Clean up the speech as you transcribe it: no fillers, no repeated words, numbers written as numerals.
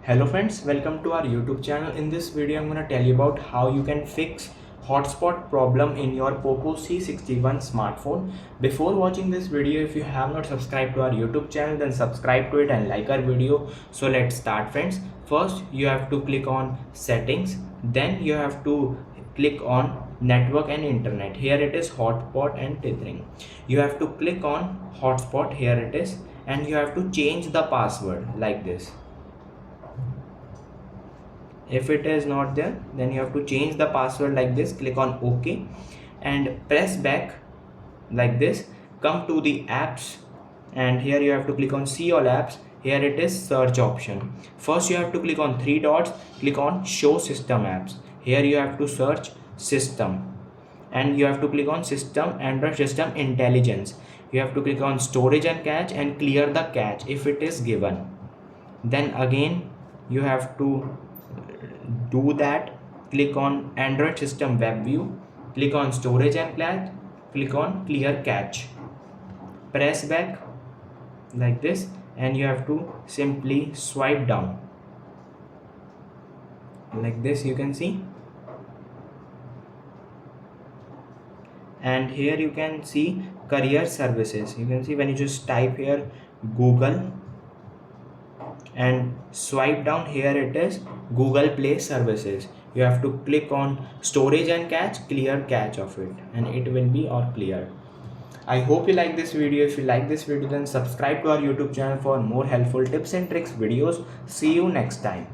Hello friends, welcome to our YouTube channel. In this video I'm going to tell you about how you can fix hotspot problem in your Poco C61 smartphone. Before watching this video, if you have not subscribed to our YouTube channel, then subscribe to it and like our video. So let's start friends. First you have to click on settings, then you have to click on network and internet. Here it is hotspot and tethering. You have to click on hotspot, here it is, and you have to change the password like this. If it is not there, then you have to change the password like this. Click on OK and press back like this. Come to the apps and here you have to click on see all apps. Here it is search option. First you have to click on three dots, click on show system apps. Here you have to search system and you have to click on system, Android system intelligence. You have to click on storage and cache and clear the cache if it is given. Then again you have to do that. Click on Android system web view, click on storage and cache, click on clear cache, press back like this and you have to simply swipe down like this, you can see. And here you can see career services. You can see when you just type here Google and swipe down, here it is Google Play services. You have to click on storage and cache, clear cache of it, and it will be all clear. I hope you like this video. If you like this video, then subscribe to our YouTube channel for more helpful tips and tricks videos. See you next time.